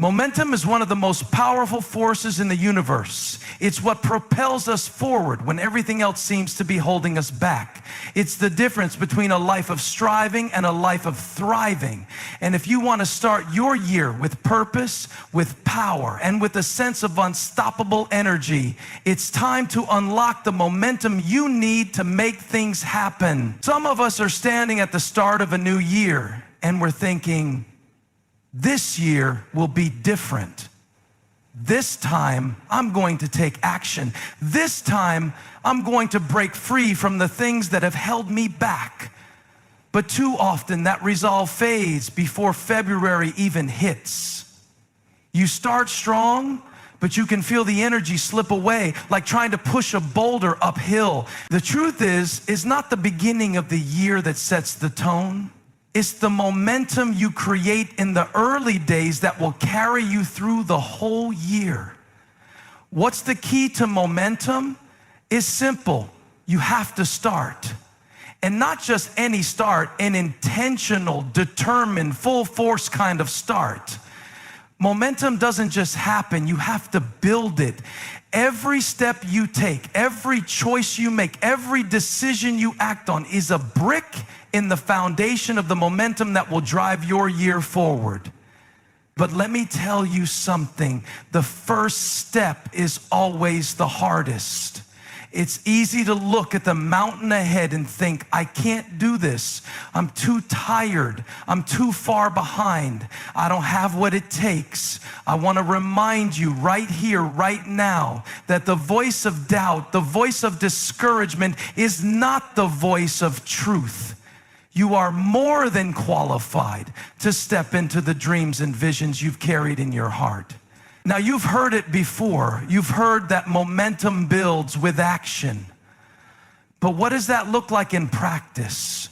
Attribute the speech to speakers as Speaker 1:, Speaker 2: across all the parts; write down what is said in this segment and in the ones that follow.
Speaker 1: Momentum is one of the most powerful forces in the universe. It's what propels us forward when everything else seems to be holding us back. It's the difference between a life of striving and a life of thriving. And if you want to start your year with purpose, with power, and with a sense of unstoppable energy, it's time to unlock the momentum you need to make things happen. Some of us are standing at the start of a new year, and we're thinking, this year will be different. This time, I'm going to take action. This time, I'm going to break free from the things that have held me back. But too often, that resolve fades before February even hits. You start strong, but you can feel the energy slip away, like trying to push a boulder uphill. The truth is not the beginning of the year that sets the tone. It's the momentum you create in the early days that will carry you through the whole year. What's the key to momentum? It's simple. You have to start. And not just any start, an intentional, determined, full force kind of start. Momentum doesn't just happen, you have to build it. Every step you take, every choice you make, every decision you act on is a brick in the foundation of the momentum that will drive your year forward. But let me tell you something, the first step is always the hardest. It's easy to look at the mountain ahead and think, I can't do this. I'm too tired. I'm too far behind. I don't have what it takes. I want to remind you right here, right now, that the voice of doubt, the voice of discouragement is not the voice of truth. You are more than qualified to step into the dreams and visions you've carried in your heart. Now, you've heard it before. You've heard that momentum builds with action. But what does that look like in practice?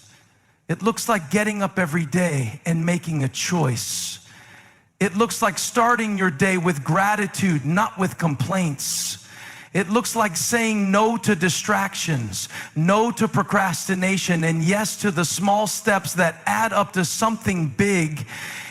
Speaker 1: It looks like getting up every day and making a choice. It looks like starting your day with gratitude, not with complaints. It looks like saying no to distractions, no to procrastination, and yes to the small steps that add up to something big.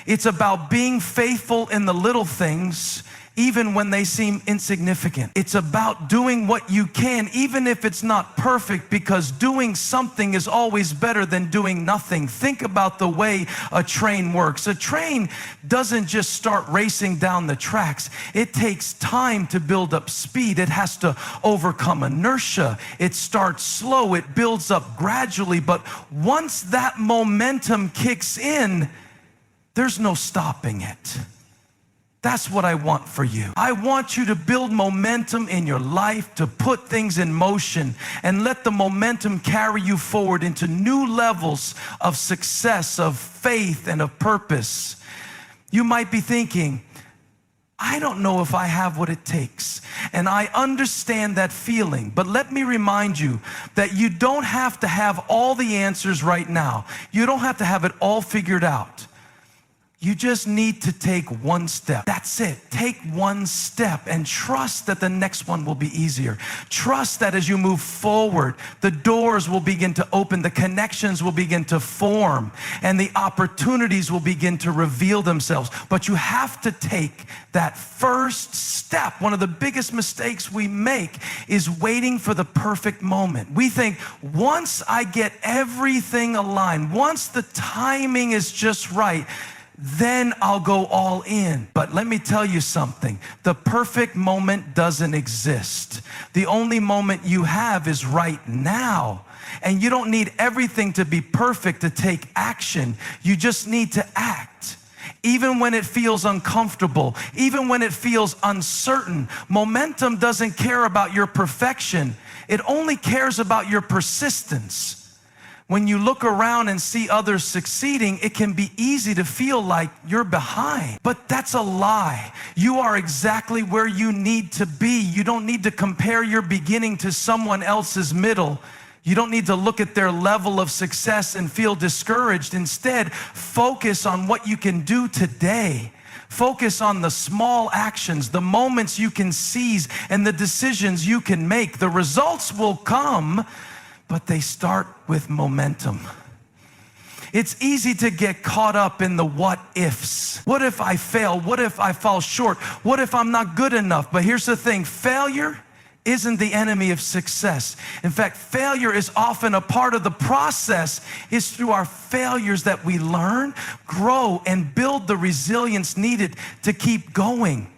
Speaker 1: It's about being faithful in the little things, even when they seem insignificant. It's about doing what you can, even if it's not perfect, because doing something is always better than doing nothing. Think about the way a train works. A train doesn't just start racing down the tracks. It takes time to build up speed. It has to overcome inertia. It starts slow. It builds up gradually. But once that momentum kicks in, there's no stopping it. That's what I want for you. I want you to build momentum in your life, to put things in motion and let the momentum carry you forward into new levels of success, of faith, and of purpose. You might be thinking, I don't know if I have what it takes. And I understand that feeling, but let me remind you that you don't have to have all the answers right now. You don't have to have it all figured out. You just need to take one step. That's it. Take one step and trust that the next one will be easier. Trust that as you move forward, the doors will begin to open, the connections will begin to form, and the opportunities will begin to reveal themselves. But you have to take that first step. One of the biggest mistakes we make is waiting for the perfect moment. We think, once I get everything aligned, once the timing is just right, then I'll go all in. But let me tell you something. The perfect moment doesn't exist. The only moment you have is right now. And you don't need everything to be perfect to take action. You just need to act. Even when it feels uncomfortable, even when it feels uncertain, momentum doesn't care about your perfection. It only cares about your persistence. When you look around and see others succeeding, it can be easy to feel like you're behind. But that's a lie. You are exactly where you need to be. You don't need to compare your beginning to someone else's middle. You don't need to look at their level of success and feel discouraged. Instead, focus on what you can do today. Focus on the small actions, the moments you can seize, and the decisions you can make. The results will come, but they start with momentum. It's easy to get caught up in the what ifs. What if I fail? What if I fall short? What if I'm not good enough? But here's the thing, failure isn't the enemy of success. In fact, failure is often a part of the process. It's through our failures that we learn, grow, and build the resilience needed to keep going.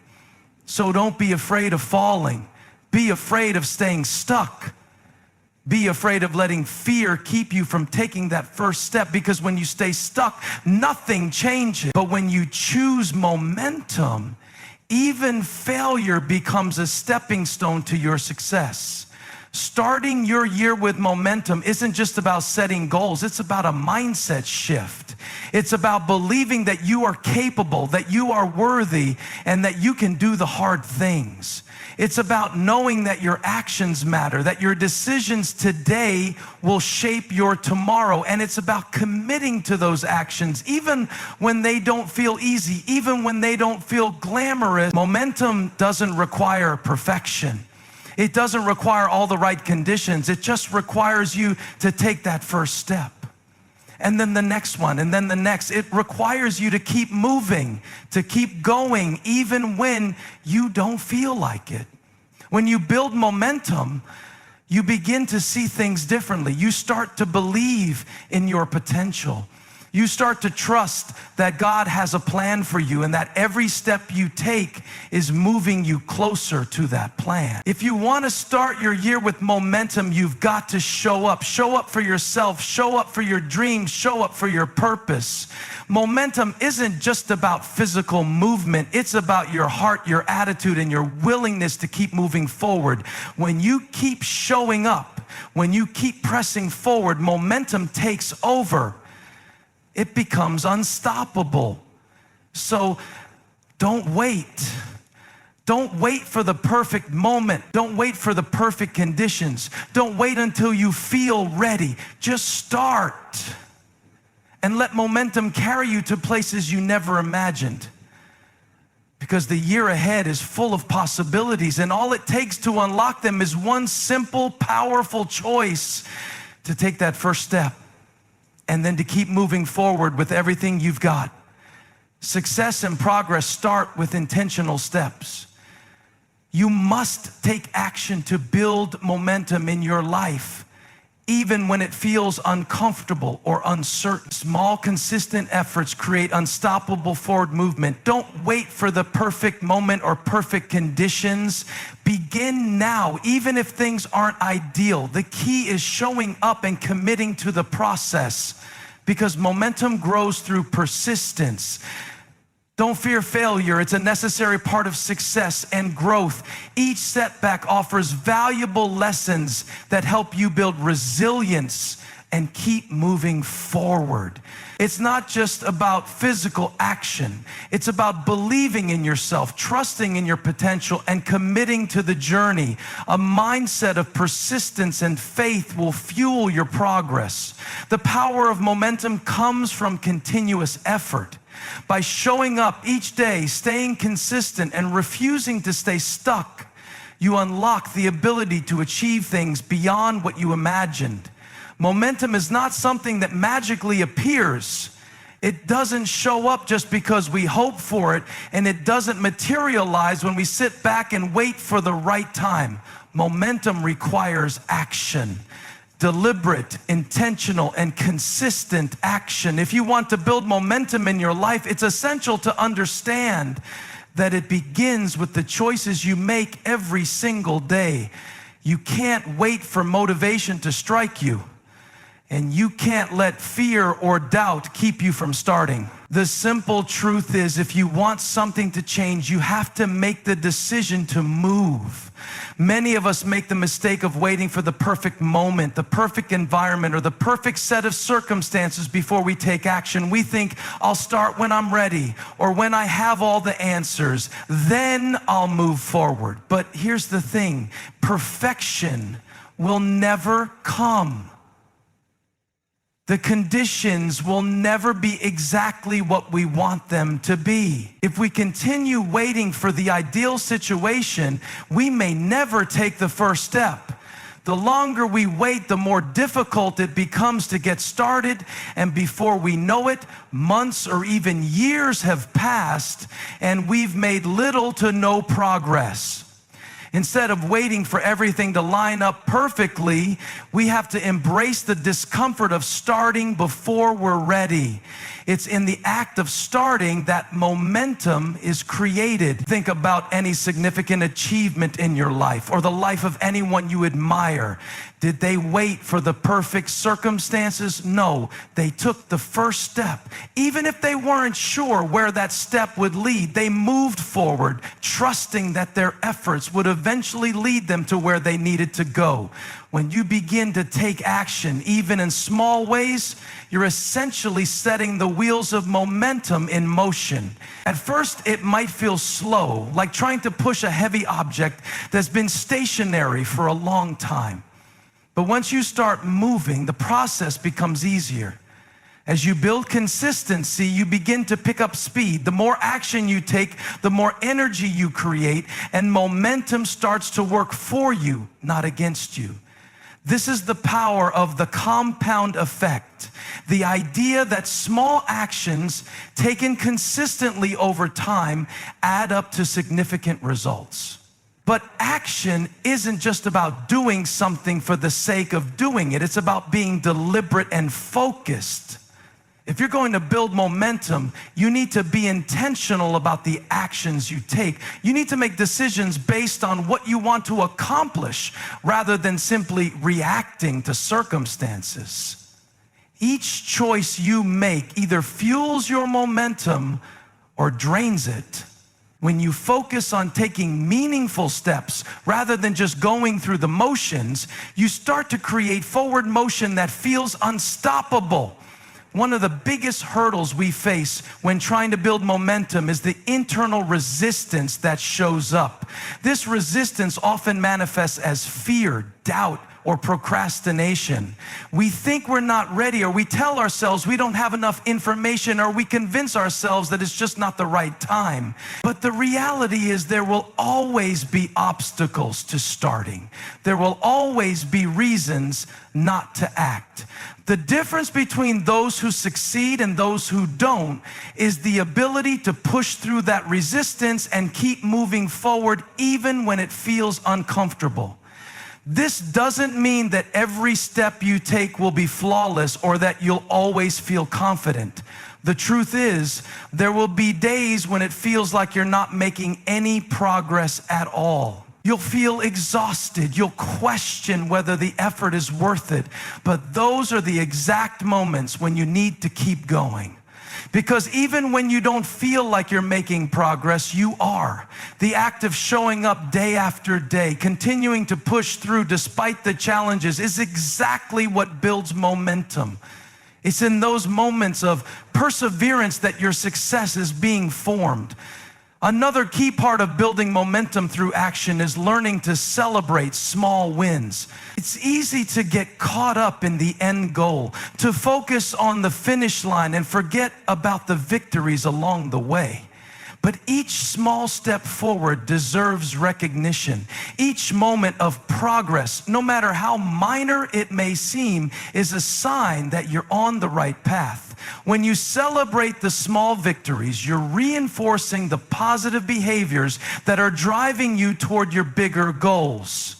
Speaker 1: So don't be afraid of falling. Be afraid of staying stuck. Be afraid of letting fear keep you from taking that first step, because when you stay stuck, nothing changes. But when you choose momentum, even failure becomes a stepping stone to your success. Starting your year with momentum isn't just about setting goals. It's about a mindset shift. It's about believing that you are capable, that you are worthy, and that you can do the hard things. It's about knowing that your actions matter, that your decisions today will shape your tomorrow. And it's about committing to those actions, even when they don't feel easy, even when they don't feel glamorous. Momentum doesn't require perfection. It doesn't require all the right conditions. It just requires you to take that first step. And then the next one, and then the next. It requires you to keep moving, to keep going, even when you don't feel like it. When you build momentum, you begin to see things differently. You start to believe in your potential. You start to trust that God has a plan for you and that every step you take is moving you closer to that plan. If you want to start your year with momentum, you've got to show up. Show up for yourself. Show up for your dreams. Show up for your purpose. Momentum isn't just about physical movement. It's about your heart, your attitude, and your willingness to keep moving forward. When you keep showing up, when you keep pressing forward, momentum takes over. It becomes unstoppable. So don't wait. Don't wait for the perfect moment. Don't wait for the perfect conditions. Don't wait until you feel ready. Just start and let momentum carry you to places you never imagined. Because the year ahead is full of possibilities, and all it takes to unlock them is one simple, powerful choice to take that first step. And then to keep moving forward with everything you've got. Success and progress start with intentional steps. You must take action to build momentum in your life, even when it feels uncomfortable or uncertain. Small, consistent efforts create unstoppable forward movement. Don't wait for the perfect moment or perfect conditions. Begin now, even if things aren't ideal. The key is showing up and committing to the process, because momentum grows through persistence. Don't fear failure. It's a necessary part of success and growth. Each setback offers valuable lessons that help you build resilience and keep moving forward. It's not just about physical action. It's about believing in yourself, trusting in your potential, and committing to the journey. A mindset of persistence and faith will fuel your progress. The power of momentum comes from continuous effort. By showing up each day, staying consistent, and refusing to stay stuck, you unlock the ability to achieve things beyond what you imagined. Momentum is not something that magically appears. It doesn't show up just because we hope for it, and it doesn't materialize when we sit back and wait for the right time. Momentum requires action. Deliberate, intentional, and consistent action. If you want to build momentum in your life, it's essential to understand that it begins with the choices you make every single day. You can't wait for motivation to strike you, and you can't let fear or doubt keep you from starting. The simple truth is, if you want something to change, you have to make the decision to move. Many of us make the mistake of waiting for the perfect moment, the perfect environment, or the perfect set of circumstances before we take action. We think, I'll start when I'm ready, or when I have all the answers, then I'll move forward. But here's the thing, perfection will never come. The conditions will never be exactly what we want them to be. If we continue waiting for the ideal situation, we may never take the first step. The longer we wait, the more difficult it becomes to get started, and before we know it, months or even years have passed, and we've made little to no progress. Instead of waiting for everything to line up perfectly, we have to embrace the discomfort of starting before we're ready. It's in the act of starting that momentum is created. Think about any significant achievement in your life or the life of anyone you admire. Did they wait for the perfect circumstances? No, they took the first step. Even if they weren't sure where that step would lead, they moved forward, trusting that their efforts would eventually lead them to where they needed to go. When you begin to take action, even in small ways, you're essentially setting the wheels of momentum in motion. At first, it might feel slow, like trying to push a heavy object that's been stationary for a long time. But once you start moving, the process becomes easier. As you build consistency, you begin to pick up speed. The more action you take, the more energy you create, and momentum starts to work for you, not against you. This is the power of the compound effect. The idea that small actions taken consistently over time add up to significant results. But action isn't just about doing something for the sake of doing it. It's about being deliberate and focused. If you're going to build momentum, you need to be intentional about the actions you take. You need to make decisions based on what you want to accomplish rather than simply reacting to circumstances. Each choice you make either fuels your momentum or drains it. When you focus on taking meaningful steps rather than just going through the motions, you start to create forward motion that feels unstoppable. One of the biggest hurdles we face when trying to build momentum is the internal resistance that shows up. This resistance often manifests as fear, doubt, or procrastination. We think we're not ready, or we tell ourselves we don't have enough information, or we convince ourselves that it's just not the right time. But the reality is there will always be obstacles to starting. There will always be reasons not to act. The difference between those who succeed and those who don't is the ability to push through that resistance and keep moving forward even when it feels uncomfortable. This doesn't mean that every step you take will be flawless or that you'll always feel confident. The truth is, there will be days when it feels like you're not making any progress at all. You'll feel exhausted. You'll question whether the effort is worth it. But those are the exact moments when you need to keep going. Because even when you don't feel like you're making progress, you are. The act of showing up day after day, continuing to push through despite the challenges, is exactly what builds momentum. It's in those moments of perseverance that your success is being formed. Another key part of building momentum through action is learning to celebrate small wins. It's easy to get caught up in the end goal, to focus on the finish line and forget about the victories along the way. But each small step forward deserves recognition. Each moment of progress, no matter how minor it may seem, is a sign that you're on the right path. When you celebrate the small victories, you're reinforcing the positive behaviors that are driving you toward your bigger goals.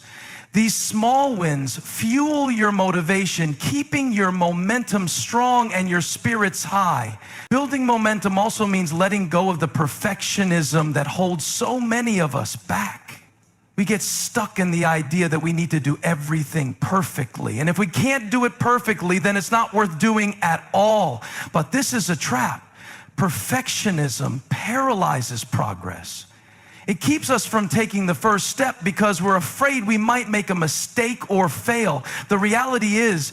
Speaker 1: These small wins fuel your motivation, keeping your momentum strong and your spirits high. Building momentum also means letting go of the perfectionism that holds so many of us back. We get stuck in the idea that we need to do everything perfectly. And if we can't do it perfectly, then it's not worth doing at all. But this is a trap. Perfectionism paralyzes progress. It keeps us from taking the first step because we're afraid we might make a mistake or fail. The reality is,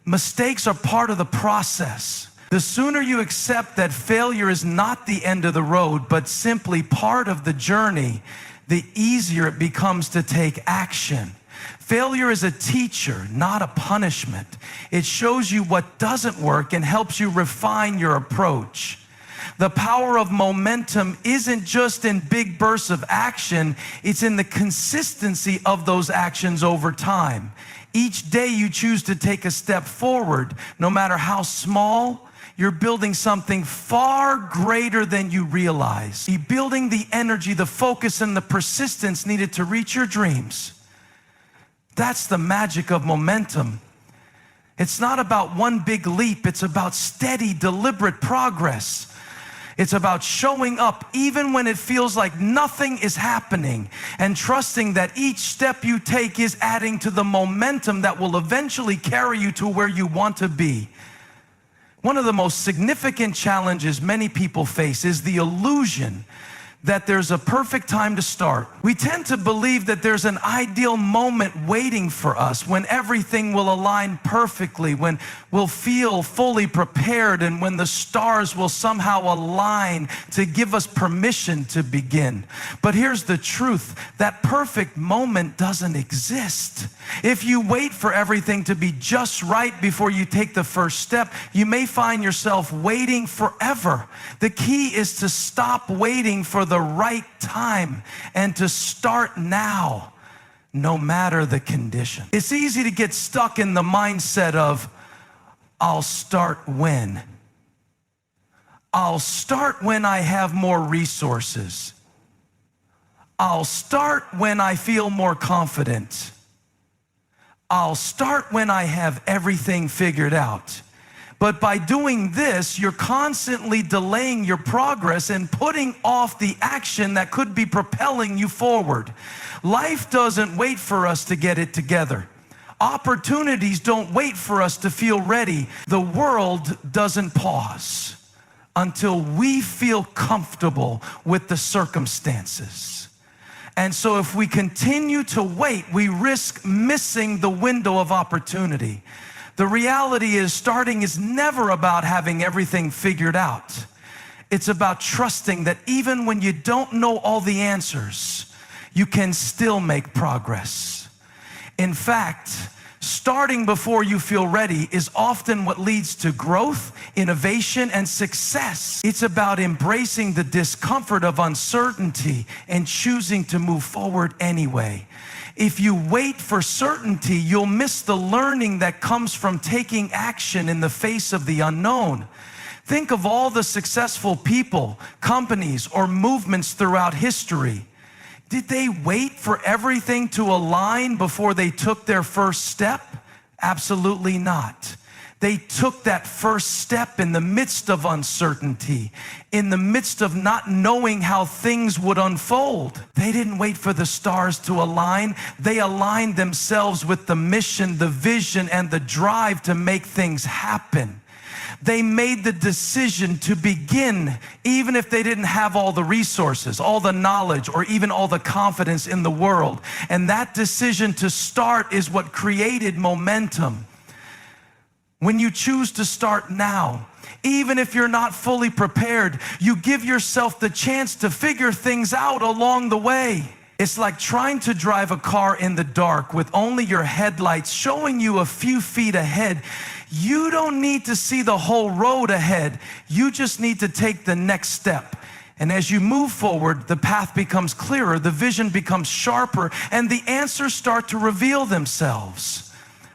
Speaker 1: mistakes are part of the process. The sooner you accept that failure is not the end of the road, but simply part of the journey, the easier it becomes to take action. Failure is a teacher, not a punishment. It shows you what doesn't work and helps you refine your approach. The power of momentum isn't just in big bursts of action, it's in the consistency of those actions over time. Each day you choose to take a step forward, no matter how small, you're building something far greater than you realize. You're building the energy, the focus, and the persistence needed to reach your dreams. That's the magic of momentum. It's not about one big leap. It's about steady, deliberate progress. It's about showing up even when it feels like nothing is happening and trusting that each step you take is adding to the momentum that will eventually carry you to where you want to be. One of the most significant challenges many people face is the illusion that there's a perfect time to start. We tend to believe that there's an ideal moment waiting for us when everything will align perfectly, when we'll feel fully prepared, and when the stars will somehow align to give us permission to begin. But here's the truth, that perfect moment doesn't exist. If you wait for everything to be just right before you take the first step, you may find yourself waiting forever. The key is to stop waiting for the right time and to start now, no matter the condition. It's easy to get stuck in the mindset of, I'll start when? I'll start when I have more resources. I'll start when I feel more confident. I'll start when I have everything figured out. But by doing this, you're constantly delaying your progress and putting off the action that could be propelling you forward. Life doesn't wait for us to get it together. Opportunities don't wait for us to feel ready. The world doesn't pause until we feel comfortable with the circumstances. And so if we continue to wait, we risk missing the window of opportunity. The reality is, starting is never about having everything figured out. It's about trusting that even when you don't know all the answers, you can still make progress. In fact, starting before you feel ready is often what leads to growth, innovation, and success. It's about embracing the discomfort of uncertainty and choosing to move forward anyway. If you wait for certainty, you'll miss the learning that comes from taking action in the face of the unknown. Think of all the successful people, companies, or movements throughout history. Did they wait for everything to align before they took their first step? Absolutely not. They took that first step in the midst of uncertainty, in the midst of not knowing how things would unfold. They didn't wait for the stars to align. They aligned themselves with the mission, the vision, and the drive to make things happen. They made the decision to begin even if they didn't have all the resources, all the knowledge, or even all the confidence in the world. And that decision to start is what created momentum. When you choose to start now, even if you're not fully prepared, you give yourself the chance to figure things out along the way. It's like trying to drive a car in the dark with only your headlights showing you a few feet ahead. You don't need to see the whole road ahead. You just need to take the next step. And as you move forward, the path becomes clearer, the vision becomes sharper, and the answers start to reveal themselves.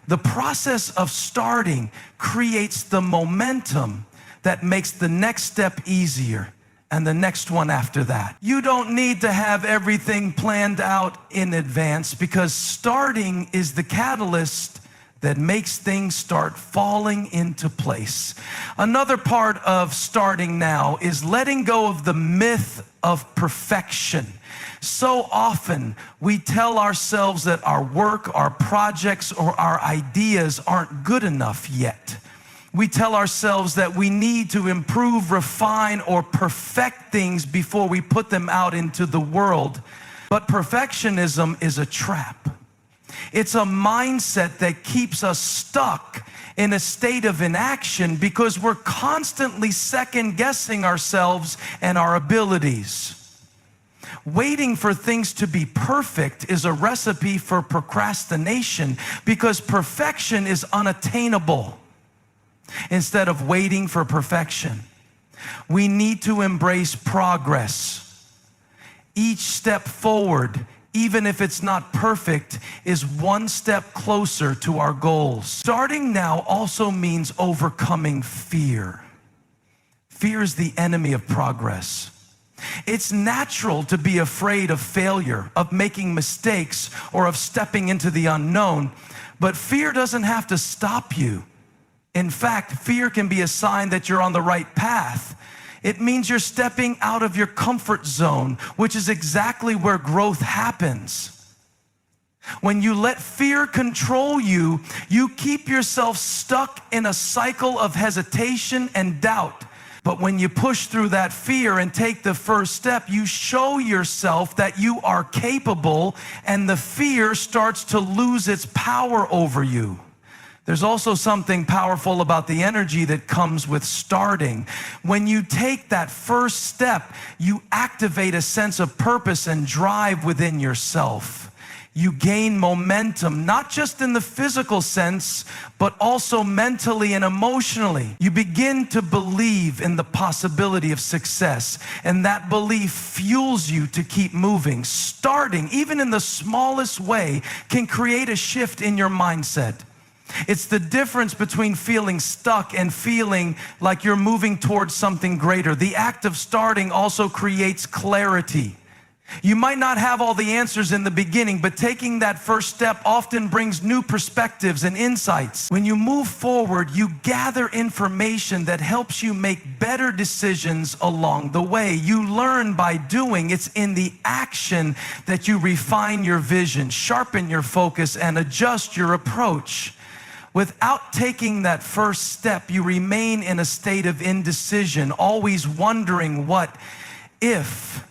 Speaker 1: The process of starting creates the momentum that makes the next step easier and the next one after that. You don't need to have everything planned out in advance, because starting is the catalyst that makes things start falling into place. Another part of starting now is letting go of the myth of perfection. So often we tell ourselves that our work, our projects, or our ideas aren't good enough yet. We tell ourselves that we need to improve, refine, or perfect things before we put them out into the world. But perfectionism is a trap. It's a mindset that keeps us stuck in a state of inaction because we're constantly second-guessing ourselves and our abilities. Waiting for things to be perfect is a recipe for procrastination because perfection is unattainable. Instead of waiting for perfection, We need to embrace progress. Each step forward, even if it's not perfect, is one step closer to our goals. Starting now also means overcoming fear. Fear is the enemy of progress. It's natural to be afraid of failure, of making mistakes, or of stepping into the unknown, but fear doesn't have to stop you. In fact, fear can be a sign that you're on the right path. It means you're stepping out of your comfort zone, which is exactly where growth happens. When you let fear control you, you keep yourself stuck in a cycle of hesitation and doubt. But when you push through that fear and take the first step, you show yourself that you are capable, and the fear starts to lose its power over you. There's also something powerful about the energy that comes with starting. When you take that first step, you activate a sense of purpose and drive within yourself. You gain momentum, not just in the physical sense, but also mentally and emotionally. You begin to believe in the possibility of success, and that belief fuels you to keep moving. Starting, even in the smallest way, can create a shift in your mindset. It's the difference between feeling stuck and feeling like you're moving towards something greater. The act of starting also creates clarity. You might not have all the answers in the beginning, but taking that first step often brings new perspectives and insights. When you move forward, you gather information that helps you make better decisions along the way. You learn by doing. It's in the action that you refine your vision, sharpen your focus, and adjust your approach. Without taking that first step, you remain in a state of indecision, always wondering what if.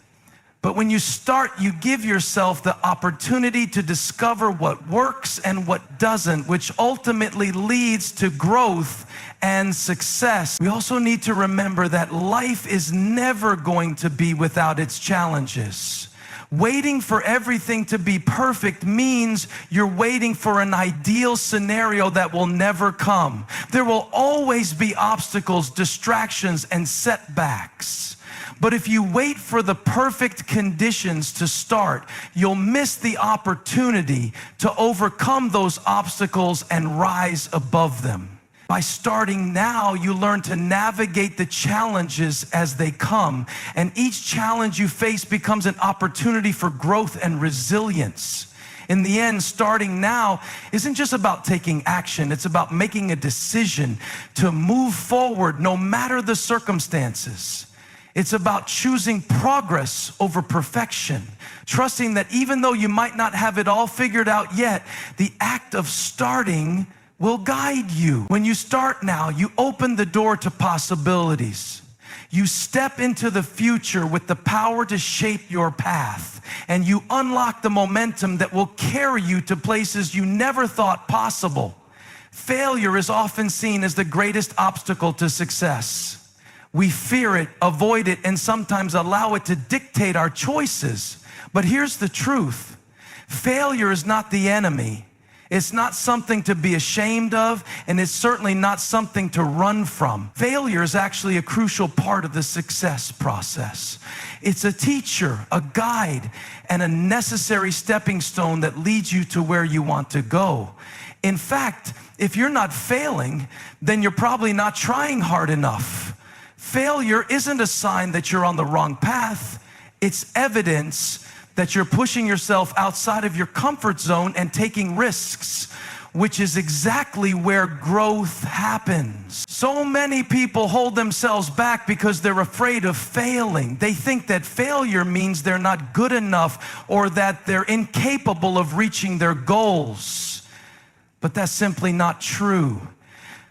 Speaker 1: But when you start, you give yourself the opportunity to discover what works and what doesn't, which ultimately leads to growth and success. We also need to remember that life is never going to be without its challenges. Waiting for everything to be perfect means you're waiting for an ideal scenario that will never come. There will always be obstacles, distractions, and setbacks. But if you wait for the perfect conditions to start, you'll miss the opportunity to overcome those obstacles and rise above them. By starting now, you learn to navigate the challenges as they come, and each challenge you face becomes an opportunity for growth and resilience. In the end, starting now isn't just about taking action. It's about making a decision to move forward no matter the circumstances. It's about choosing progress over perfection, trusting that even though you might not have it all figured out yet, the act of starting will guide you. When you start now, you open the door to possibilities. You step into the future with the power to shape your path, and you unlock the momentum that will carry you to places you never thought possible. Failure is often seen as the greatest obstacle to success. We fear it, avoid it, and sometimes allow it to dictate our choices. But here's the truth. Failure is not the enemy. It's not something to be ashamed of, and it's certainly not something to run from. Failure is actually a crucial part of the success process. It's a teacher, a guide, and a necessary stepping stone that leads you to where you want to go. In fact, if you're not failing, then you're probably not trying hard enough. Failure isn't a sign that you're on the wrong path. It's evidence that you're pushing yourself outside of your comfort zone and taking risks, which is exactly where growth happens. So many people hold themselves back because they're afraid of failing. They think that failure means they're not good enough or that they're incapable of reaching their goals. But that's simply not true.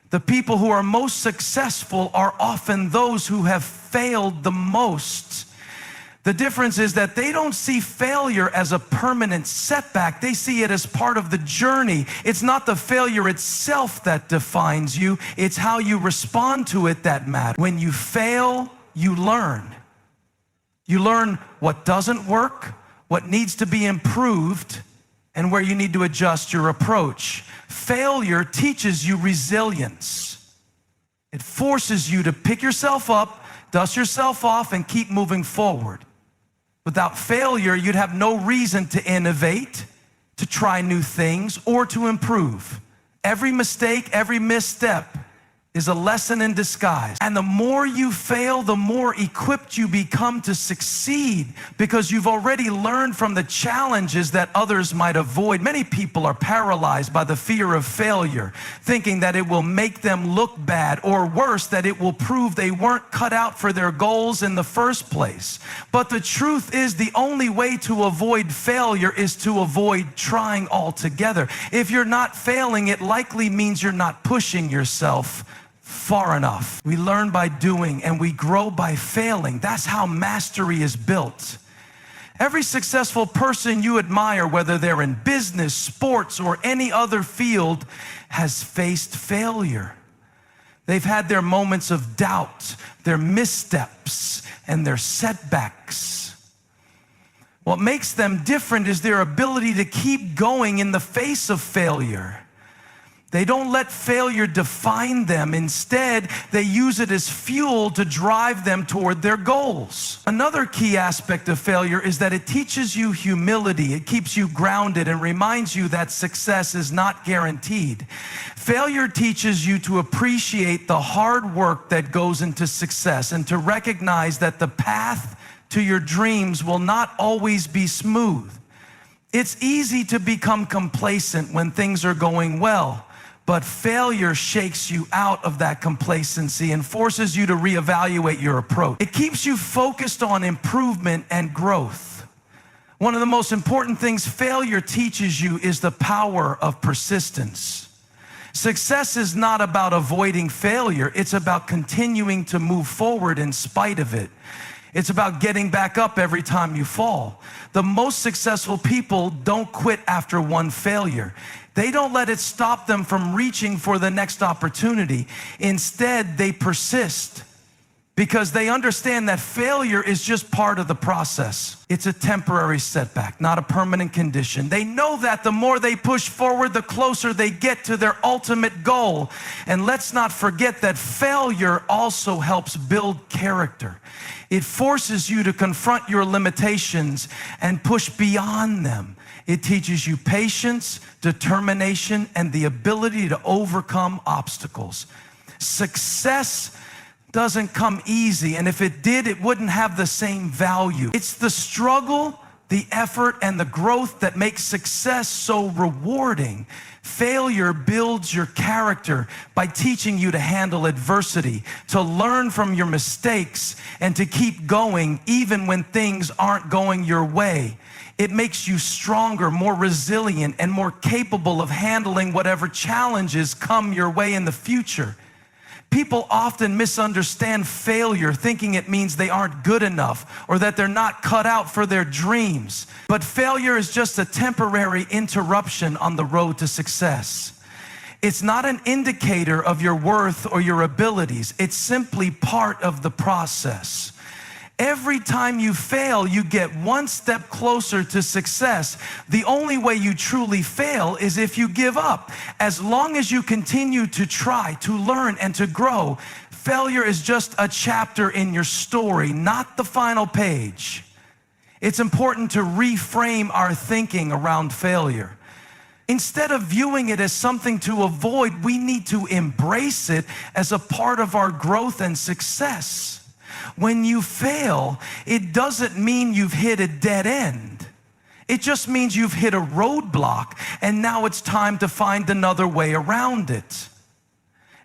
Speaker 1: The people who are most successful are often those who have failed the most. The difference is that they don't see failure as a permanent setback. They see it as part of the journey. It's not the failure itself that defines you. It's how you respond to it that matters. When you fail, you learn. You learn what doesn't work, what needs to be improved, and where you need to adjust your approach. Failure teaches you resilience. It forces you to pick yourself up, dust yourself off, and keep moving forward. Without failure, you'd have no reason to innovate, to try new things, or to improve. Every mistake, every misstep is a lesson in disguise. And the more you fail, the more equipped you become to succeed, because you've already learned from the challenges that others might avoid. Many people are paralyzed by the fear of failure, thinking that it will make them look bad, or worse, that it will prove they weren't cut out for their goals in the first place. But the truth is, the only way to avoid failure is to avoid trying altogether. If you're not failing, it likely means you're not pushing yourself far enough. We learn by doing, and we grow by failing. That's how mastery is built. Every successful person you admire, whether they're in business, sports, or any other field, has faced failure. They've had their moments of doubt, their missteps, and their setbacks. What makes them different is their ability to keep going in the face of failure. They don't let failure define them. Instead, they use it as fuel to drive them toward their goals. Another key aspect of failure is that it teaches you humility. It keeps you grounded and reminds you that success is not guaranteed. Failure teaches you to appreciate the hard work that goes into success, and to recognize that the path to your dreams will not always be smooth. It's easy to become complacent when things are going well. But failure shakes you out of that complacency and forces you to reevaluate your approach. It keeps you focused on improvement and growth. One of the most important things failure teaches you is the power of persistence. Success is not about avoiding failure. It's about continuing to move forward in spite of it. It's about getting back up every time you fall. The most successful people don't quit after one failure. They don't let it stop them from reaching for the next opportunity. Instead, they persist, because they understand that failure is just part of the process. It's a temporary setback, not a permanent condition. They know that the more they push forward, the closer they get to their ultimate goal. And let's not forget that failure also helps build character. It forces you to confront your limitations and push beyond them. It teaches you patience, determination, and the ability to overcome obstacles. Success doesn't come easy, and if it did, it wouldn't have the same value. It's the struggle, the effort, and the growth that makes success so rewarding. Failure builds your character by teaching you to handle adversity, to learn from your mistakes, and to keep going even when things aren't going your way. It makes you stronger, more resilient, and more capable of handling whatever challenges come your way in the future. People often misunderstand failure, thinking it means they aren't good enough or that they're not cut out for their dreams. But failure is just a temporary interruption on the road to success. It's not an indicator of your worth or your abilities. It's simply part of the process. Every time you fail, you get one step closer to success. The only way you truly fail is if you give up. As long as you continue to try, to learn, and to grow, failure is just a chapter in your story, not the final page. It's important to reframe our thinking around failure. Instead of viewing it as something to avoid, we need to embrace it as a part of our growth and success. When you fail, it doesn't mean you've hit a dead end. It just means you've hit a roadblock, and now it's time to find another way around it.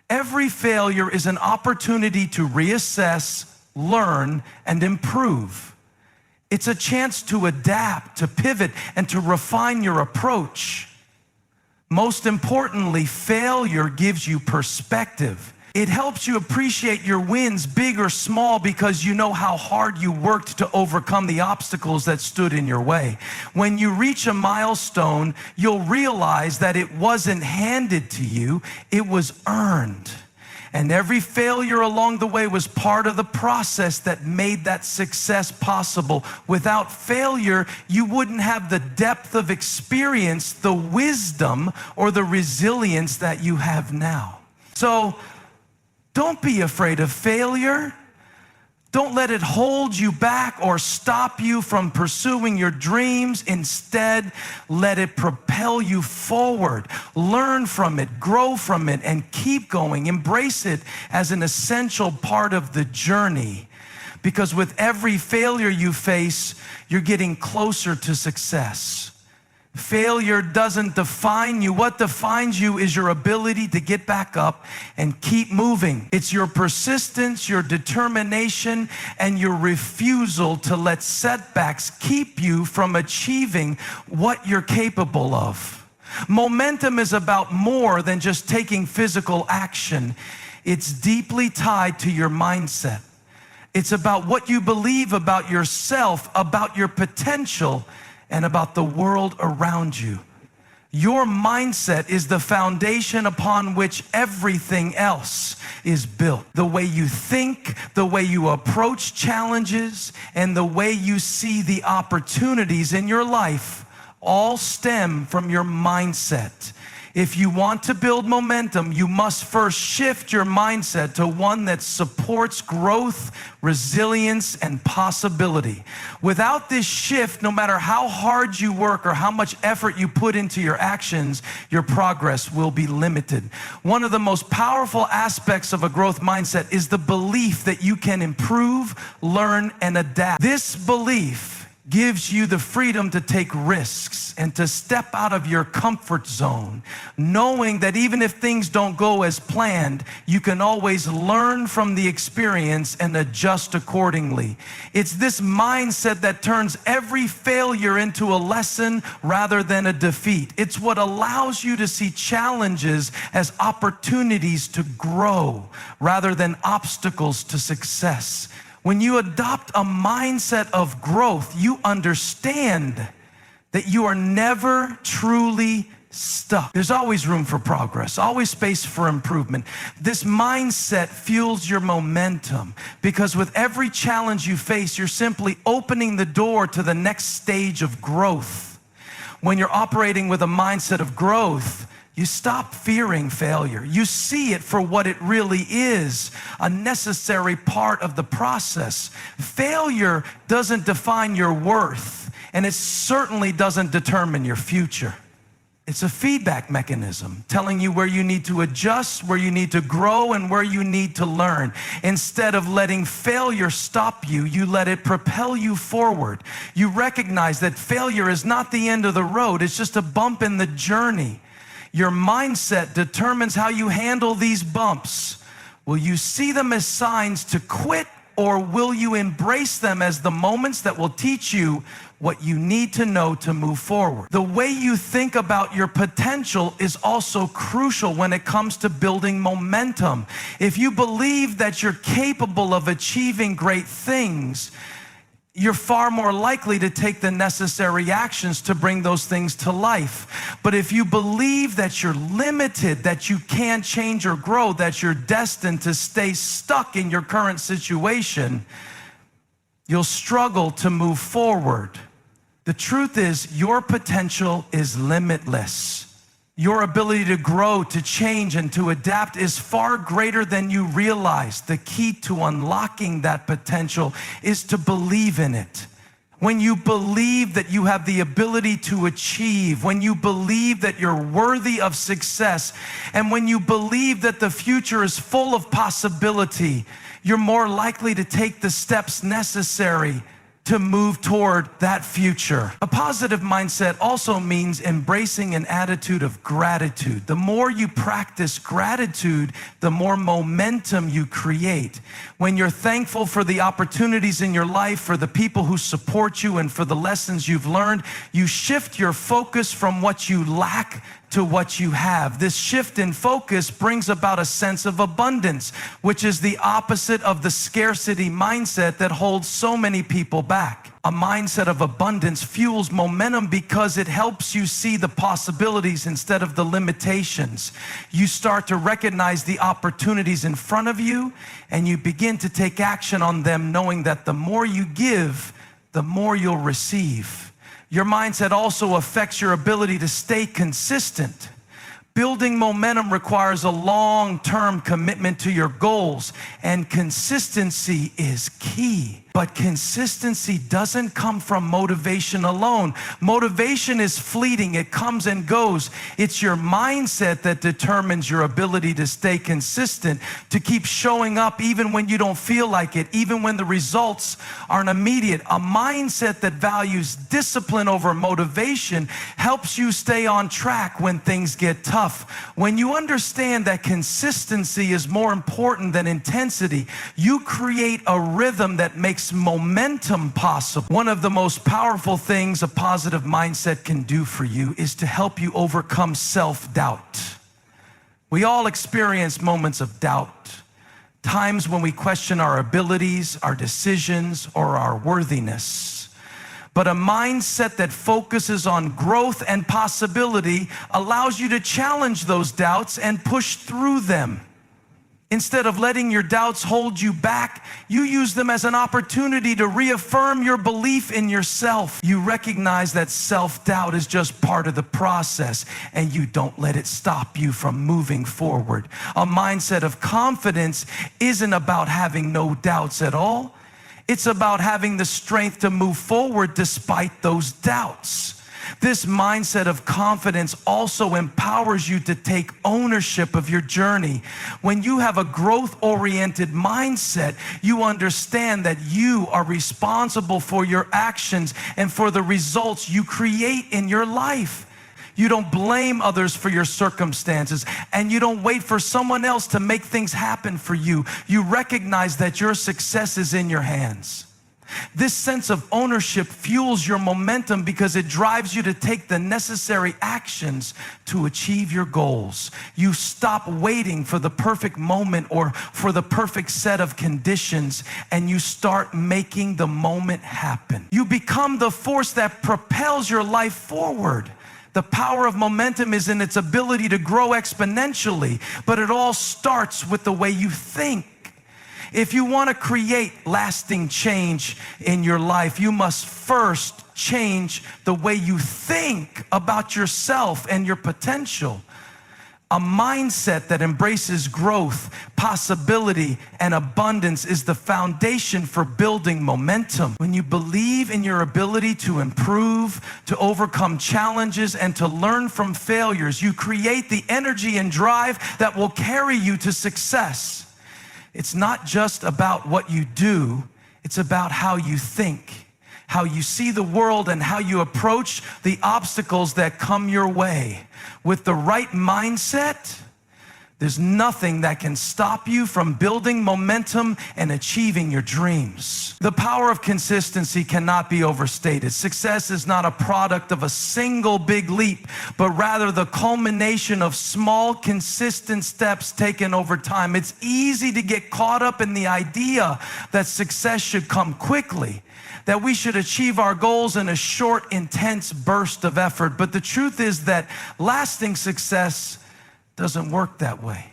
Speaker 1: Every failure is an opportunity to reassess, learn, and improve. It's a chance to adapt, to pivot, and to refine your approach. Most importantly, failure gives you perspective. It helps you appreciate your wins, big or small, because you know how hard you worked to overcome the obstacles that stood in your way. When you reach a milestone, you'll realize that it wasn't handed to you, it was earned. And every failure along the way was part of the process that made that success possible. Without failure, you wouldn't have the depth of experience, the wisdom, or the resilience that you have now. So, don't be afraid of failure. Don't let it hold you back or stop you from pursuing your dreams. Instead, let it propel you forward. Learn from it, grow from it, and keep going. Embrace it as an essential part of the journey. Because with every failure you face, you're getting closer to success. Failure doesn't define you. What defines you is your ability to get back up and keep moving. It's your persistence, your determination, and your refusal to let setbacks keep you from achieving what you're capable of. Momentum is about more than just taking physical action. It's deeply tied to your mindset. It's about what you believe about yourself, about your potential, and about the world around you. Your mindset is the foundation upon which everything else is built. The way you think, the way you approach challenges, and the way you see the opportunities in your life all stem from your mindset. If you want to build momentum, you must first shift your mindset to one that supports growth, resilience, and possibility. Without this shift, no matter how hard you work or how much effort you put into your actions, your progress will be limited. One of the most powerful aspects of a growth mindset is the belief that you can improve, learn, and adapt. This belief gives you the freedom to take risks and to step out of your comfort zone, knowing that even if things don't go as planned, you can always learn from the experience and adjust accordingly. It's this mindset that turns every failure into a lesson rather than a defeat. It's what allows you to see challenges as opportunities to grow rather than obstacles to success. When you adopt a mindset of growth, you understand that you are never truly stuck. There's always room for progress, always space for improvement. This mindset fuels your momentum because with every challenge you face, you're simply opening the door to the next stage of growth. When you're operating with a mindset of growth, you stop fearing failure. You see it for what it really is, a necessary part of the process. Failure doesn't define your worth, and it certainly doesn't determine your future. It's a feedback mechanism telling you where you need to adjust, where you need to grow, and where you need to learn. Instead of letting failure stop you, you let it propel you forward. You recognize that failure is not the end of the road. It's just a bump in the journey. Your mindset determines how you handle these bumps. Will you see them as signs to quit, or will you embrace them as the moments that will teach you what you need to know to move forward? The way you think about your potential is also crucial when it comes to building momentum. If you believe that you're capable of achieving great things, you're far more likely to take the necessary actions to bring those things to life. But if you believe that you're limited, that you can't change or grow, that you're destined to stay stuck in your current situation, you'll struggle to move forward. The truth is, your potential is limitless. Your ability to grow, to change, and to adapt is far greater than you realize. The key to unlocking that potential is to believe in it. When you believe that you have the ability to achieve, when you believe that you're worthy of success, and when you believe that the future is full of possibility, you're more likely to take the steps necessary to move toward that future. A positive mindset also means embracing an attitude of gratitude. The more you practice gratitude, the more momentum you create. When you're thankful for the opportunities in your life, for the people who support you, and for the lessons you've learned, you shift your focus from what you lack to what you have. This shift in focus brings about a sense of abundance, which is the opposite of the scarcity mindset that holds so many people back. A mindset of abundance fuels momentum because it helps you see the possibilities instead of the limitations. You start to recognize the opportunities in front of you, and you begin to take action on them, knowing that the more you give, the more you'll receive. Your mindset also affects your ability to stay consistent. Building momentum requires a long-term commitment to your goals, and consistency is key. But consistency doesn't come from motivation alone. Motivation is fleeting. It comes and goes. It's your mindset that determines your ability to stay consistent, to keep showing up even when you don't feel like it, even when the results aren't immediate. A mindset that values discipline over motivation helps you stay on track when things get tough. When you understand that consistency is more important than intensity, you create a rhythm that makes momentum possible. One of the most powerful things a positive mindset can do for you is to help you overcome self-doubt. We all experience moments of doubt, times when we question our abilities, our decisions, or our worthiness. But a mindset that focuses on growth and possibility allows you to challenge those doubts and push through them. Instead of letting your doubts hold you back, you use them as an opportunity to reaffirm your belief in yourself. You recognize that self-doubt is just part of the process, and you don't let it stop you from moving forward. A mindset of confidence isn't about having no doubts at all. It's about having the strength to move forward despite those doubts. This mindset of confidence also empowers you to take ownership of your journey. When you have a growth-oriented mindset, you understand that you are responsible for your actions and for the results you create in your life. You don't blame others for your circumstances, and you don't wait for someone else to make things happen for you. You recognize that your success is in your hands. This sense of ownership fuels your momentum because it drives you to take the necessary actions to achieve your goals. You stop waiting for the perfect moment or for the perfect set of conditions, and you start making the moment happen. You become the force that propels your life forward. The power of momentum is in its ability to grow exponentially, but it all starts with the way you think. If you want to create lasting change in your life, you must first change the way you think about yourself and your potential. A mindset that embraces growth, possibility, and abundance is the foundation for building momentum. When you believe in your ability to improve, to overcome challenges, and to learn from failures, you create the energy and drive that will carry you to success. It's not just about what you do, it's about how you think, how you see the world, and how you approach the obstacles that come your way. With the right mindset, there's nothing that can stop you from building momentum and achieving your dreams. The power of consistency cannot be overstated. Success is not a product of a single big leap, but rather the culmination of small, consistent steps taken over time. It's easy to get caught up in the idea that success should come quickly, that we should achieve our goals in a short, intense burst of effort. But the truth is that lasting success doesn't work that way.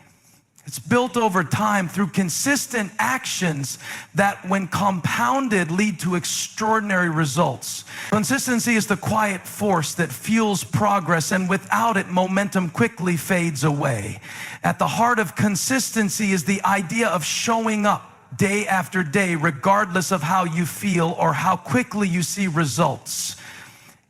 Speaker 1: It's built over time through consistent actions that, when compounded, lead to extraordinary results. Consistency is the quiet force that fuels progress, and without it, momentum quickly fades away. At the heart of consistency is the idea of showing up day after day, regardless of how you feel or how quickly you see results.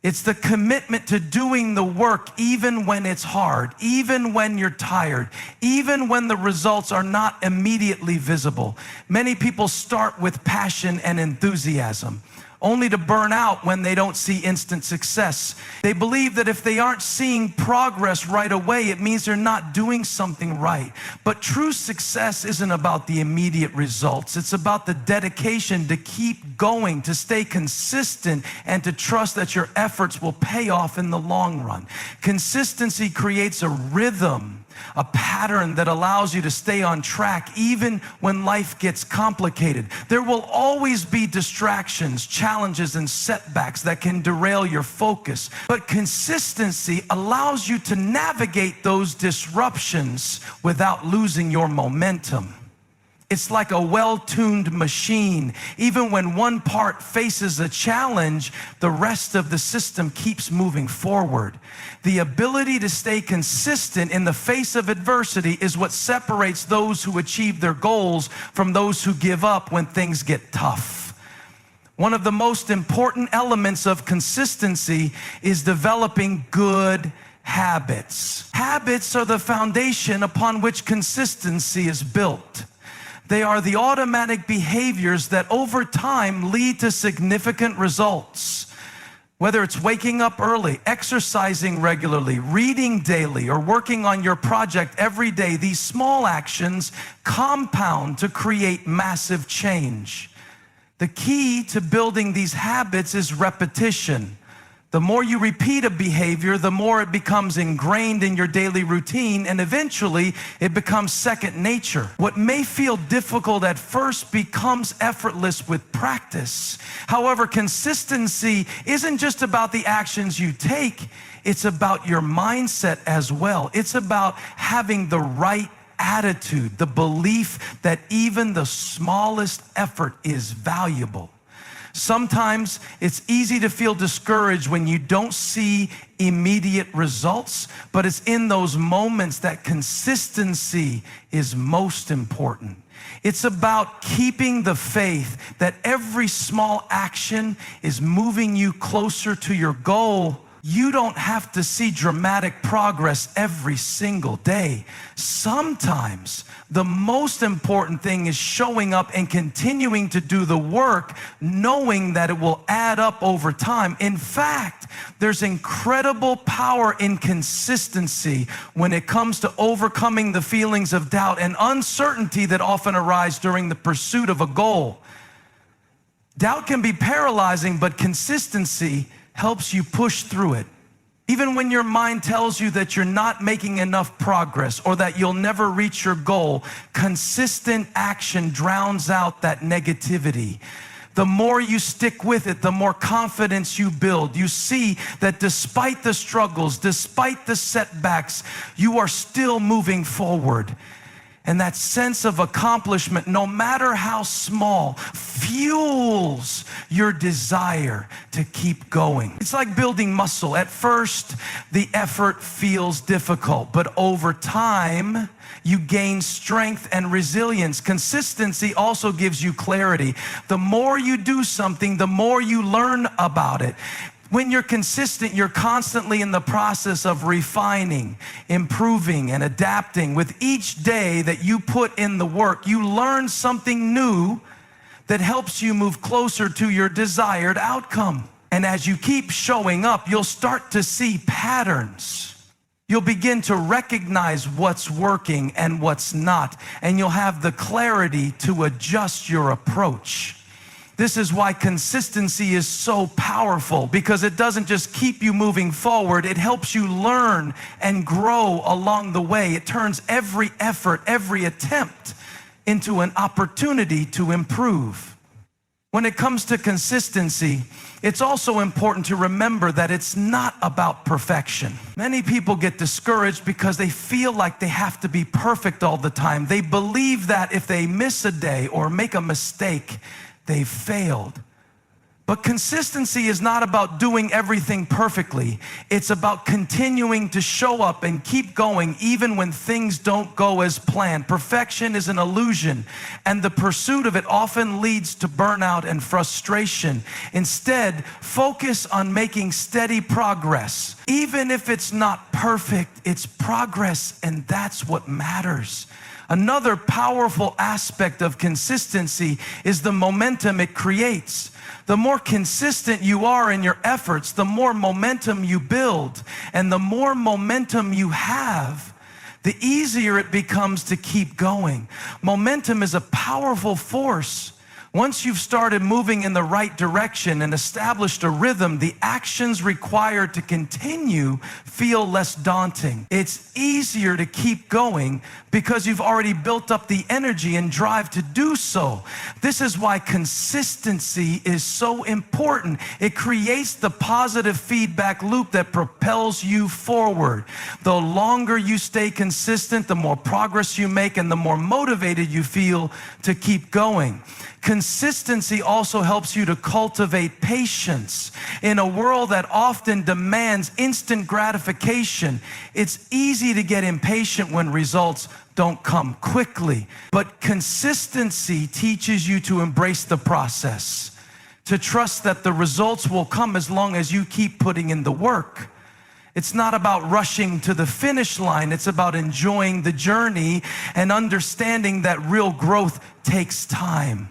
Speaker 1: It's the commitment to doing the work even when it's hard, even when you're tired, even when the results are not immediately visible. Many people start with passion and enthusiasm, only to burn out when they don't see instant success. They believe that if they aren't seeing progress right away, it means they're not doing something right. But true success isn't about the immediate results. It's about the dedication to keep going, to stay consistent, and to trust that your efforts will pay off in the long run. Consistency creates a rhythm, a pattern that allows you to stay on track even when life gets complicated. There will always be distractions, challenges, and setbacks that can derail your focus. But consistency allows you to navigate those disruptions without losing your momentum. It's like a well-tuned machine. Even when one part faces a challenge, the rest of the system keeps moving forward. The ability to stay consistent in the face of adversity is what separates those who achieve their goals from those who give up when things get tough. One of the most important elements of consistency is developing good habits. Habits are the foundation upon which consistency is built. They are the automatic behaviors that over time lead to significant results. Whether it's waking up early, exercising regularly, reading daily, or working on your project every day, these small actions compound to create massive change. The key to building these habits is repetition. The more you repeat a behavior, the more it becomes ingrained in your daily routine, and eventually it becomes second nature. What may feel difficult at first becomes effortless with practice. However, consistency isn't just about the actions you take, it's about your mindset as well. It's about having the right attitude, the belief that even the smallest effort is valuable. Sometimes it's easy to feel discouraged when you don't see immediate results, but it's in those moments that consistency is most important. It's about keeping the faith that every small action is moving you closer to your goal. You don't have to see dramatic progress every single day. Sometimes the most important thing is showing up and continuing to do the work, knowing that it will add up over time. In fact, there's incredible power in consistency when it comes to overcoming the feelings of doubt and uncertainty that often arise during the pursuit of a goal. Doubt can be paralyzing, but consistency helps you push through it. Even when your mind tells you that you're not making enough progress or that you'll never reach your goal, consistent action drowns out that negativity. The more you stick with it, the more confidence you build. You see that despite the struggles, despite the setbacks, you are still moving forward. And that sense of accomplishment, no matter how small, fuels your desire to keep going. It's like building muscle. At first, the effort feels difficult, but over time, you gain strength and resilience. Consistency also gives you clarity. The more you do something, the more you learn about it. When you're consistent, you're constantly in the process of refining, improving, and adapting. With each day that you put in the work, you learn something new that helps you move closer to your desired outcome. And as you keep showing up, you'll start to see patterns. You'll begin to recognize what's working and what's not, and you'll have the clarity to adjust your approach. This is why consistency is so powerful, because it doesn't just keep you moving forward, it helps you learn and grow along the way. It turns every effort, every attempt into an opportunity to improve. When it comes to consistency, it's also important to remember that it's not about perfection. Many people get discouraged because they feel like they have to be perfect all the time. They believe that if they miss a day or make a mistake, they've failed. But consistency is not about doing everything perfectly. It's about continuing to show up and keep going even when things don't go as planned. Perfection is an illusion, and the pursuit of it often leads to burnout and frustration. Instead, focus on making steady progress. Even if it's not perfect, it's progress, and that's what matters. Another powerful aspect of consistency is the momentum it creates. The more consistent you are in your efforts, the more momentum you build. And the more momentum you have, the easier it becomes to keep going. Momentum is a powerful force. Once you've started moving in the right direction and established a rhythm, the actions required to continue feel less daunting. It's easier to keep going because you've already built up the energy and drive to do so. This is why consistency is so important. It creates the positive feedback loop that propels you forward. The longer you stay consistent, the more progress you make and the more motivated you feel to keep going. Consistency also helps you to cultivate patience. In a world that often demands instant gratification, it's easy to get impatient when results don't come quickly. But consistency teaches you to embrace the process, to trust that the results will come as long as you keep putting in the work. It's not about rushing to the finish line. It's about enjoying the journey and understanding that real growth takes time.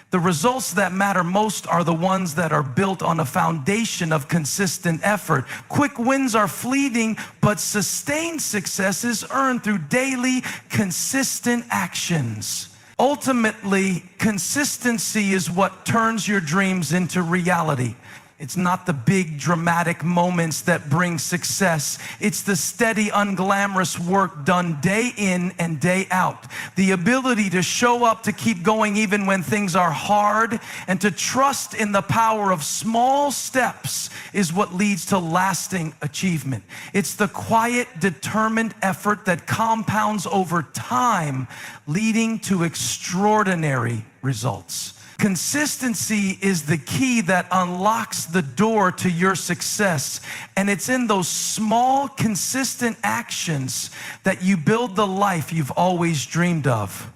Speaker 1: The results that matter most are the ones that are built on a foundation of consistent effort. Quick wins are fleeting, but sustained success is earned through daily, consistent actions. Ultimately, consistency is what turns your dreams into reality. It's not the big dramatic moments that bring success. It's the steady, unglamorous work done day in and day out. The ability to show up, to keep going even when things are hard, and to trust in the power of small steps is what leads to lasting achievement. It's the quiet, determined effort that compounds over time, leading to extraordinary results. Consistency is the key that unlocks the door to your success, and it's in those small, consistent actions that you build the life you've always dreamed of.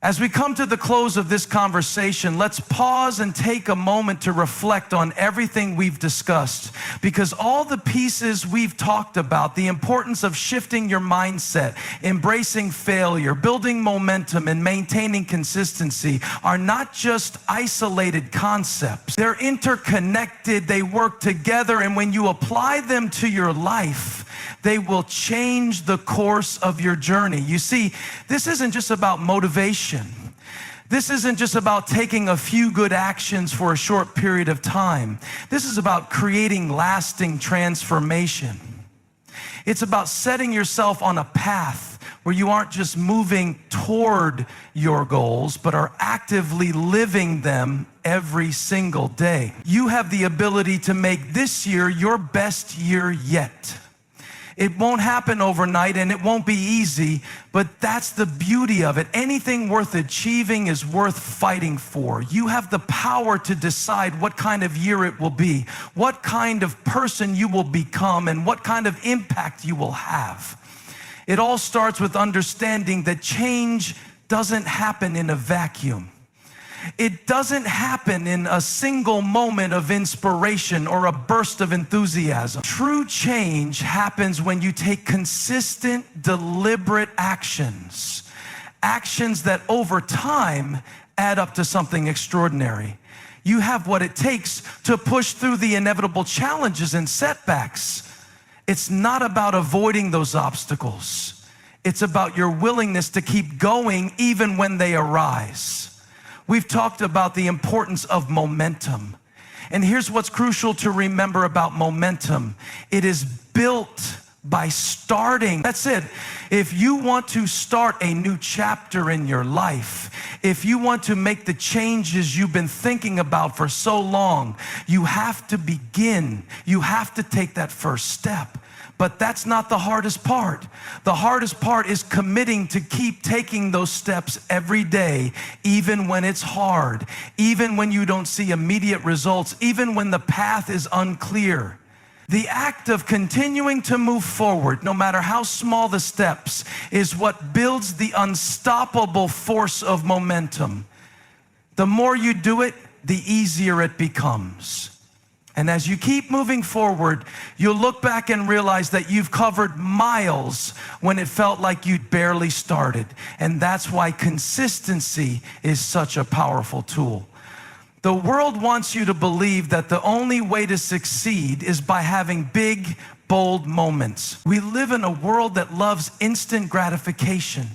Speaker 1: As we come to the close of this conversation, let's pause and take a moment to reflect on everything we've discussed, because all the pieces we've talked about, the importance of shifting your mindset, embracing failure, building momentum, and maintaining consistency are not just isolated concepts. They're interconnected, they work together, and when you apply them to your life, they will change the course of your journey. You see, this isn't just about motivation. This isn't just about taking a few good actions for a short period of time. This is about creating lasting transformation. It's about setting yourself on a path where you aren't just moving toward your goals, but are actively living them every single day. You have the ability to make this year your best year yet. It won't happen overnight and it won't be easy, but that's the beauty of it. Anything worth achieving is worth fighting for. You have the power to decide what kind of year it will be, what kind of person you will become, and what kind of impact you will have. It all starts with understanding that change doesn't happen in a vacuum. It doesn't happen in a single moment of inspiration or a burst of enthusiasm. True change happens when you take consistent, deliberate actions. Actions that over time add up to something extraordinary. You have what it takes to push through the inevitable challenges and setbacks. It's not about avoiding those obstacles. It's about your willingness to keep going even when they arise. We've talked about the importance of momentum. And here's what's crucial to remember about momentum. It is built by starting. That's it. If you want to start a new chapter in your life, if you want to make the changes you've been thinking about for so long, you have to begin. You have to take that first step. But that's not the hardest part. The hardest part is committing to keep taking those steps every day, even when it's hard, even when you don't see immediate results, even when the path is unclear. The act of continuing to move forward, no matter how small the steps, is what builds the unstoppable force of momentum. The more you do it, the easier it becomes. And as you keep moving forward, you'll look back and realize that you've covered miles when it felt like you'd barely started. And that's why consistency is such a powerful tool. The world wants you to believe that the only way to succeed is by having big, bold moments. We live in a world that loves instant gratification,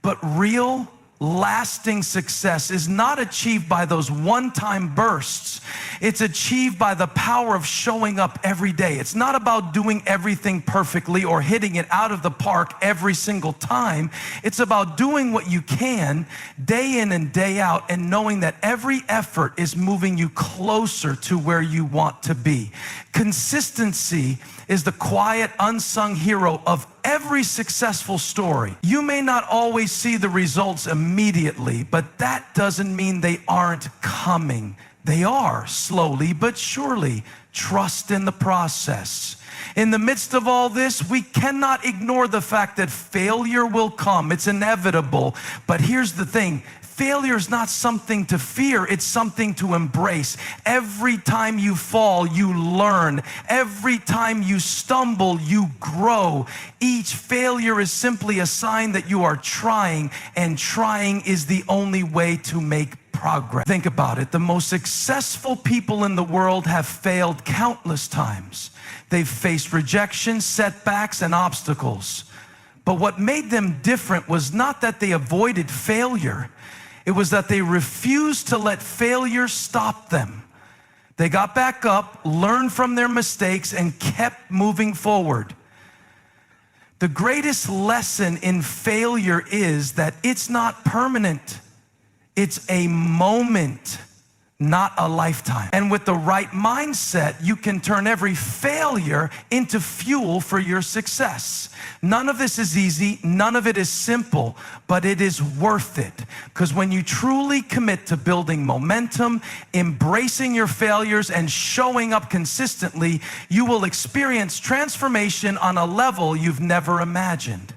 Speaker 1: but real, lasting success is not achieved by those one-time bursts. It's achieved by the power of showing up every day. It's not about doing everything perfectly or hitting it out of the park every single time. It's about doing what you can day in and day out and knowing that every effort is moving you closer to where you want to be. Consistency is the quiet, unsung hero of every successful story. You may not always see the results immediately, but that doesn't mean they aren't coming. They are, slowly but surely. Trust in the process. In the midst of all this, we cannot ignore the fact that failure will come. It's inevitable. But here's the thing. Failure is not something to fear, it's something to embrace. Every time you fall, you learn. Every time you stumble, you grow. Each failure is simply a sign that you are trying, and trying is the only way to make progress. Think about it. The most successful people in the world have failed countless times. They've faced rejection, setbacks, and obstacles. But what made them different was not that they avoided failure. It was that they refused to let failure stop them. They got back up, learned from their mistakes, and kept moving forward. The greatest lesson in failure is that it's not permanent. It's a moment, not a lifetime. And with the right mindset, you can turn every failure into fuel for your success. None of this is easy, none of it is simple, but it is worth it. Because when you truly commit to building momentum, embracing your failures, and showing up consistently, you will experience transformation on a level you've never imagined.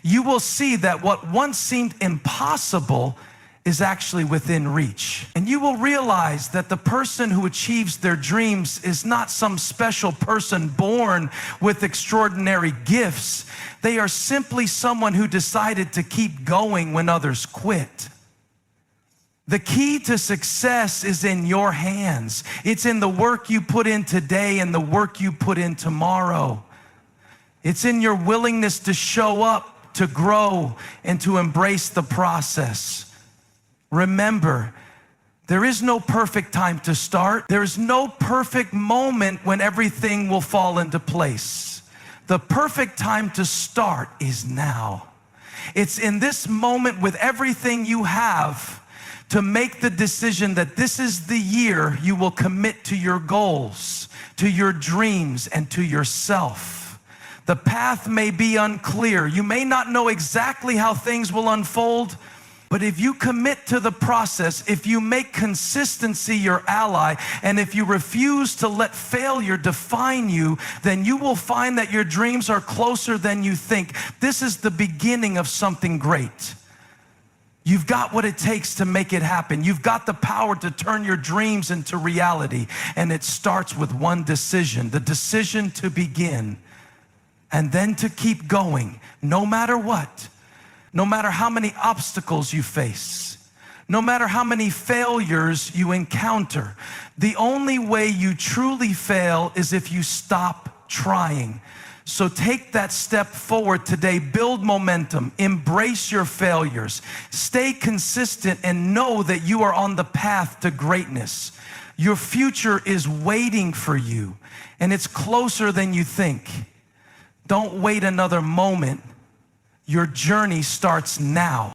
Speaker 1: You will see that what once seemed impossible is actually within reach. And you will realize that the person who achieves their dreams is not some special person born with extraordinary gifts. They are simply someone who decided to keep going when others quit. The key to success is in your hands. It's in the work you put in today and the work you put in tomorrow. It's in your willingness to show up, to grow, and to embrace the process. Remember, there is no perfect time to start. There is no perfect moment when everything will fall into place. The perfect time to start is now. It's in this moment with everything you have to make the decision that this is the year you will commit to your goals, to your dreams, and to yourself. The path may be unclear. You may not know exactly how things will unfold, but if you commit to the process, if you make consistency your ally, and if you refuse to let failure define you, then you will find that your dreams are closer than you think. This is the beginning of something great. You've got what it takes to make it happen. You've got the power to turn your dreams into reality. And it starts with one decision, the decision to begin, and then to keep going, no matter what. No matter how many obstacles you face, no matter how many failures you encounter, the only way you truly fail is if you stop trying. So take that step forward today. Build momentum. Embrace your failures. Stay consistent and know that you are on the path to greatness. Your future is waiting for you, and it's closer than you think. Don't wait another moment. Your journey starts now.